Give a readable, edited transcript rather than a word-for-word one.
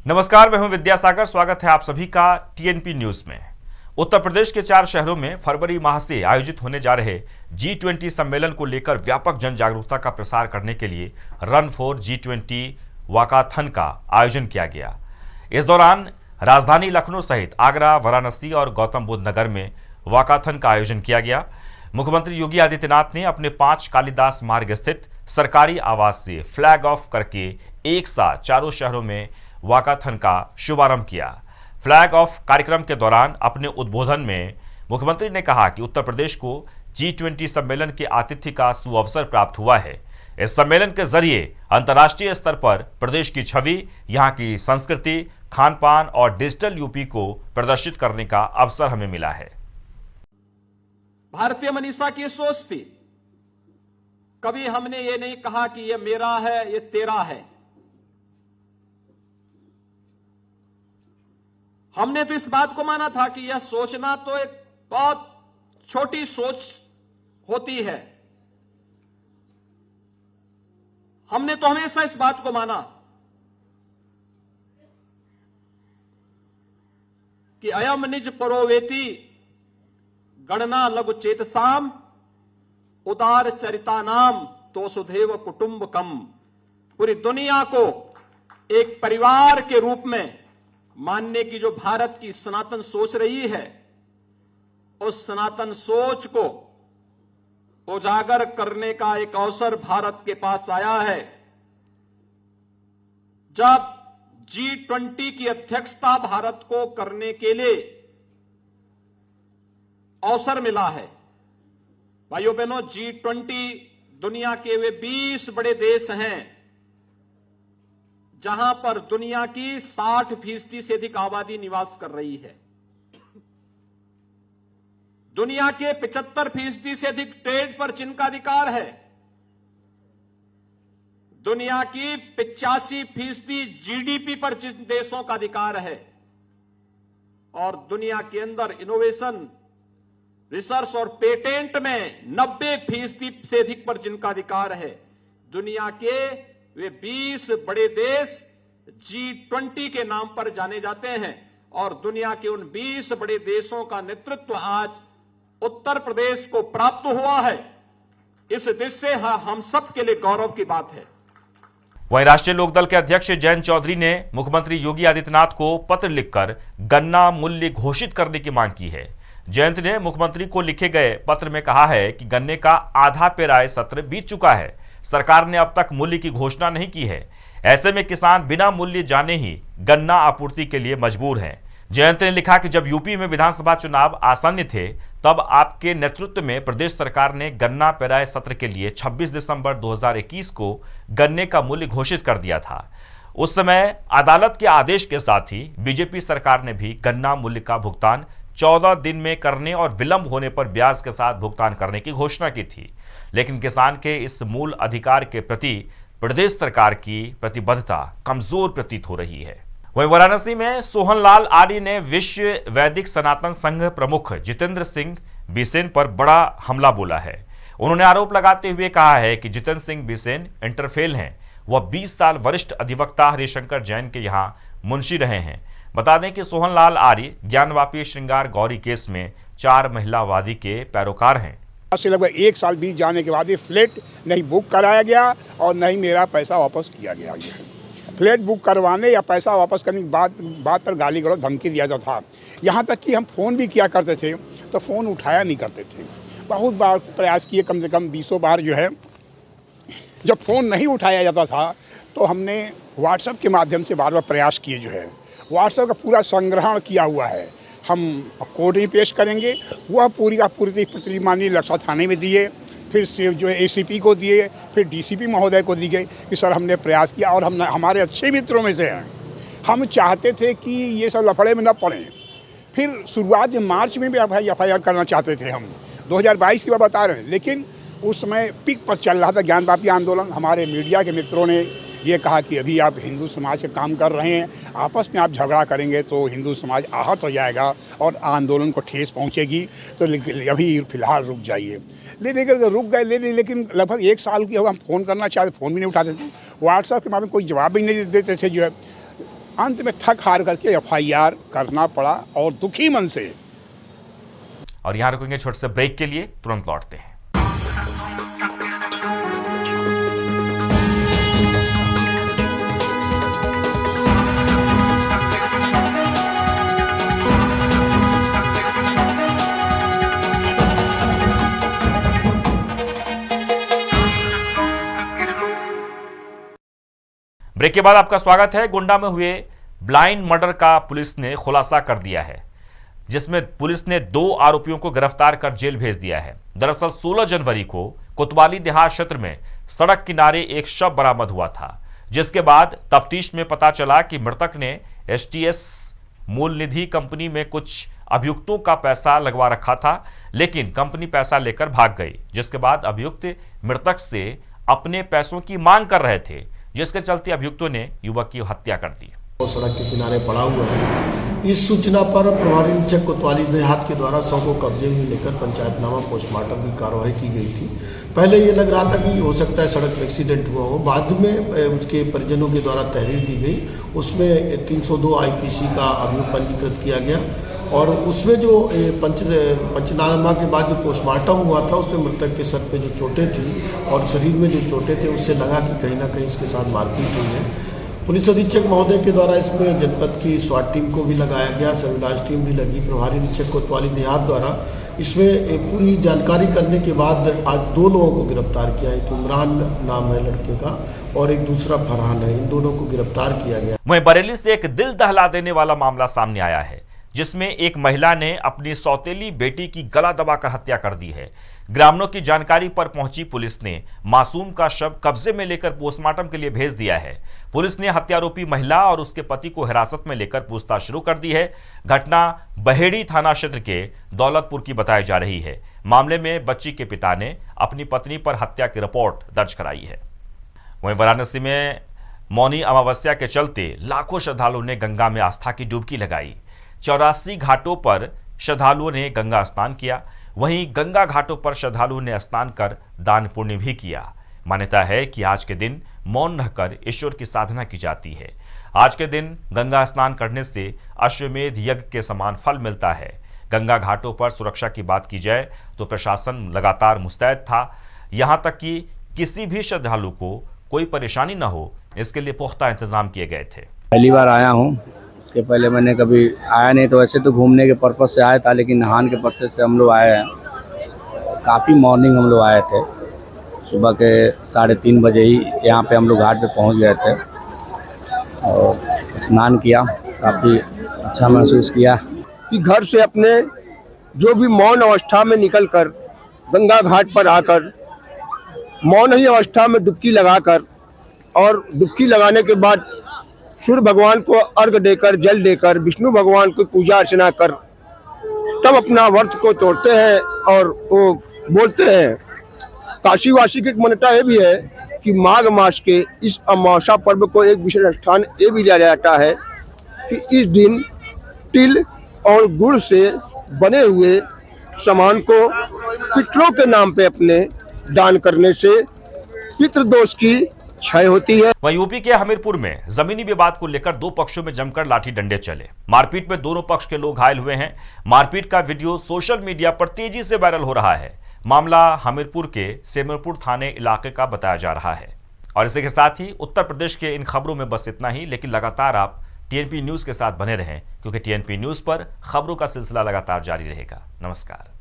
नमस्कार, मैं हूं विद्यासागर। स्वागत है आप सभी का टीएनपी न्यूज में। उत्तर प्रदेश के 4 शहरों में फरवरी माह से आयोजित होने जा रहे G20 सम्मेलन को लेकर व्यापक जन जागरूकता का प्रसार करने के लिए रन फॉर G20 वाकाथन का आयोजन किया गया। इस दौरान राजधानी लखनऊ सहित आगरा, वाराणसी और गौतम बुद्ध नगर में वाकाथन का आयोजन किया गया। मुख्यमंत्री योगी आदित्यनाथ ने अपने 5 कालिदास मार्ग स्थित सरकारी आवास से फ्लैग ऑफ करके एक साथ चारों शहरों में वाकाथन का शुभारंभ किया। फ्लैग ऑफ कार्यक्रम के दौरान अपने उद्बोधन में मुख्यमंत्री ने कहा कि उत्तर प्रदेश को G20 सम्मेलन के आतिथ्य का सुअवसर प्राप्त हुआ है। इस सम्मेलन के जरिए अंतर्राष्ट्रीय स्तर पर प्रदेश की छवि, यहाँ की संस्कृति, खान पान और डिजिटल यूपी को प्रदर्शित करने का अवसर हमें मिला है। भारतीय मनीषा की सोच थी, कभी हमने ये नहीं कहा कि ये मेरा है, ये तेरा है। हमने तो इस बात को माना था कि यह सोचना तो एक बहुत छोटी सोच होती है। हमने तो हमेशा इस बात को माना कि अयम निज परोवेति गणना लघु चेतसाम उदार चरिता नाम तो सुधेव कुटुंबकम। पूरी दुनिया को एक परिवार के रूप में मानने की जो भारत की सनातन सोच रही है, उस सनातन सोच को उजागर करने का एक अवसर भारत के पास आया है। जब G20 की अध्यक्षता भारत को करने के लिए अवसर मिला है। भाइयों बहनों, G20 दुनिया के वे 20 बड़े देश हैं जहां पर दुनिया की 60% से अधिक आबादी निवास कर रही है। दुनिया के 75% से अधिक ट्रेड पर जिनका अधिकार है। दुनिया की 85% जीडीपी पर जिन देशों का अधिकार है, और दुनिया के अंदर इनोवेशन, रिसर्च और पेटेंट में 90% से अधिक पर जिनका अधिकार है। दुनिया के वे 20 बड़े देश G20 के नाम पर जाने जाते हैं, और दुनिया के उन 20 बड़े देशों का नेतृत्व आज उत्तर प्रदेश को प्राप्त हुआ है। इस दृश्य से हम सब के लिए गौरव की बात है। वहीं राष्ट्रीय लोकदल के अध्यक्ष जयंत चौधरी ने मुख्यमंत्री योगी आदित्यनाथ को पत्र लिखकर गन्ना मूल्य घोषित करने की मांग की है। जयंत ने मुख्यमंत्री को लिखे गए पत्र में कहा है कि गन्ने का आधा पेराई सत्र बीत चुका है। सरकार ने अब तक मूल्य की घोषणा नहीं की है। ऐसे में किसान बिना मूल्य जाने ही गन्ना आपूर्ति के लिए मजबूर हैं। जयंत ने लिखा कि जब यूपी में विधानसभा चुनाव आसन्न थे, तब आपके नेतृत्व में प्रदेश सरकार ने गन्ना पेराई सत्र के लिए 26 दिसंबर 2021 को गन्ने का मूल्य घोषित कर दिया था। उस समय अदालत के आदेश के साथ ही बीजेपी सरकार ने भी गन्ना मूल्य का भुगतान 14 दिन में करने और विलंब होने पर ब्याज के साथ भुगतान करने की घोषणा की थी। लेकिन किसान के इस मूल अधिकार के प्रति प्रदेश सरकार की प्रतिबद्धता कमजोर प्रतीत हो रही है। वहीं वाराणसी में सोहनलाल आर्य ने विश्व वैदिक सनातन संघ प्रमुख जितेंद्र सिंह बिसेन पर बड़ा हमला बोला है। उन्होंने आरोप लगाते हुए कहा है कि जितेंद्र सिंह बिसेन इंटरफेल हैं। वह 20 साल वरिष्ठ अधिवक्ता हरिशंकर जैन के यहाँ मुंशी रहे हैं। बता दें कि सोहनलाल आर्य ज्ञानवापी श्रृंगार गौरी केस में 4 महिलावादी के पैरोकार हैं। से लगभग 1 साल बीत जाने के बाद ये फ्लैट नहीं बुक कराया गया और नहीं मेरा पैसा वापस किया गया। फ्लैट बुक करवाने या पैसा वापस करने की बात पर गाली गलौज धमकी दिया जाता था। यहाँ तक कि हम फ़ोन भी किया करते थे तो फ़ोन उठाया नहीं करते थे। बहुत बार प्रयास किए, कम से कम 20 बार जो है, जब फ़ोन नहीं उठाया जाता था तो हमने व्हाट्सएप के माध्यम से बार बार प्रयास किए। जो है व्हाट्सएप का पूरा संग्रहण किया हुआ है, हम कोर्ट में पेश करेंगे। वह पूरी का पूरी प्रति माननीय लक्ष्य थाने में दिए, फिर से जो है ACP को दिए, फिर DCP महोदय को दी गई कि सर हमने प्रयास किया और हम हमारे अच्छे मित्रों में से हैं। हम चाहते थे कि ये सब लफड़े में न पड़ें। फिर शुरुआत में मार्च में भी FIR करना चाहते थे हम, 2022 की बात बता रहे हैं। लेकिन उस समय पीक पर चल रहा था ज्ञानवापी आंदोलन। हमारे मीडिया के मित्रों ने ये कहा कि अभी आप हिंदू समाज के काम कर रहे हैं, आपस में आप झगड़ा करेंगे तो हिंदू समाज आहत हो जाएगा और आंदोलन को ठेस पहुंचेगी, तो अभी फिलहाल रुक जाइए। लेकिन रुक गए, लेकिन लगभग 1 साल की हम फ़ोन करना चाहते, फ़ोन भी नहीं उठाते थे। व्हाट्सएप के माध्यम कोई जवाब भी नहीं देते थे। जो है अंत में थक हार करके FIR करना पड़ा और दुखी मन से। और यहां रुकेंगे छोटे से ब्रेक के लिए, तुरंत लौटते हैं। ब्रेक के बाद आपका स्वागत है। गोंडा में हुए ब्लाइंड मर्डर का पुलिस ने खुलासा कर दिया है, जिसमें पुलिस ने 2 आरोपियों को गिरफ्तार कर जेल भेज दिया है। दरअसल 16 जनवरी को कोतवाली देहात क्षेत्र में सड़क किनारे एक शव बरामद हुआ था, जिसके बाद तफ्तीश में पता चला कि मृतक ने STS मूल निधि कंपनी में कुछ अभियुक्तों का पैसा लगवा रखा था, लेकिन कंपनी पैसा लेकर भाग गई, जिसके बाद अभियुक्त मृतक से अपने पैसों की मांग कर रहे थे, जिसके चलते अभियुक्तों ने युवक की हत्या कर दी। सड़क के किनारे पड़ा हुआ है। इस सूचना पर प्रभारी निरीक्षक कोतवाली देहात के द्वारा शव को कब्जे में लेकर पंचायतनामा पोस्टमार्टम की कार्रवाई की गई थी। पहले ये लग रहा था कि हो सकता है सड़क में एक्सीडेंट हुआ हो, बाद में उसके परिजनों के द्वारा तहरीर दी गई, उसमें 302 IPC का अभियोग पंजीकृत किया गया और उसमें जो पंचनामा के बाद जो पोस्टमार्टम हुआ था उसमें मृतक के सर पे जो चोटें थी और शरीर में जो चोटें थे उससे लगा कि कहीं ना कहीं इसके साथ मारपीट हुई है। पुलिस अधीक्षक महोदय के द्वारा इसमें जनपद की SWAT टीम को भी लगाया गया, सर्विलांस टीम भी लगी। प्रभारी निरीक्षक कोतवाली देहात द्वारा इसमें पूरी जानकारी करने के बाद आज 2 लोगों को गिरफ्तार किया है। एक इमरान नाम है लड़के का और एक दूसरा फरहान है। इन दोनों को गिरफ्तार किया गया। वहीं बरेली से एक दिल दहला देने वाला मामला सामने आया है, जिसमें एक महिला ने अपनी सौतेली बेटी की गला दबाकर हत्या कर दी है। ग्रामीणों की जानकारी पर पहुंची पुलिस ने मासूम का शव कब्जे में लेकर पोस्टमार्टम के लिए भेज दिया है। पुलिस ने हत्यारोपी महिला और उसके पति को हिरासत में लेकर पूछताछ शुरू कर दी है। घटना बहेड़ी थाना क्षेत्र के दौलतपुर की बताई जा रही है। मामले में बच्ची के पिता ने अपनी पत्नी पर हत्या की रिपोर्ट दर्ज कराई है। वहीं वाराणसी में मौनी अमावस्या के चलते लाखों श्रद्धालुओं ने गंगा में आस्था की डुबकी लगाई। 84 घाटों पर श्रद्धालुओं ने गंगा स्नान किया। वहीं गंगा घाटों पर श्रद्धालुओं ने स्नान कर दान पुण्य भी किया। मान्यता है कि आज के दिन मौन रहकर ईश्वर की साधना की जाती है। आज के दिन गंगा स्नान करने से अश्वमेध यज्ञ के समान फल मिलता है। गंगा घाटों पर सुरक्षा की बात की जाए तो प्रशासन लगातार मुस्तैद था। यहां तक कि किसी भी श्रद्धालु को कोई परेशानी न हो, इसके लिए पुख्ता इंतजाम किए गए थे। पहली बार आया हूँ, इसके पहले मैंने कभी आया नहीं, तो वैसे तो घूमने के पर्पज़ से आया था, लेकिन नहान के पर्पज़ से हम लोग आए हैं। काफ़ी मॉर्निंग हम लोग आए थे, सुबह के 3:30 बजे ही यहाँ पे हम लोग घाट पे पहुँच गए थे और स्नान किया। काफ़ी अच्छा महसूस किया कि घर से अपने जो भी मौन अवस्था में निकलकर गंगा घाट पर आकर मौन ही अवस्था में डुबकी लगाकर और डुबकी लगाने के बाद सूर्य भगवान को अर्घ देकर, जल देकर, विष्णु भगवान को पूजा अर्चना कर तब अपना व्रत को तोड़ते हैं और वो बोलते हैं। काशीवासी की एक मान्यता ये भी है कि माघ मास के इस अमावस्या पर्व को एक विशेष स्थान ये भी दिया जाता है कि इस दिन तिल और गुड़ से बने हुए सामान को पितरों के नाम पे अपने दान करने से पितृदोष की क्षय होती है। वहीं यूपी के हमीरपुर में जमीनी विवाद को लेकर 2 पक्षों में जमकर लाठी डंडे चले। मारपीट में दोनों पक्ष के लोग घायल हुए हैं। मारपीट का वीडियो सोशल मीडिया पर तेजी से वायरल हो रहा है। मामला हमीरपुर के सेमरपुर थाने इलाके का बताया जा रहा है। और इसी के साथ ही उत्तर प्रदेश के इन खबरों में बस इतना ही, लेकिन लगातार आप TNP न्यूज के साथ बने रहें, क्योंकि TNP न्यूज पर खबरों का सिलसिला लगातार जारी रहेगा। नमस्कार।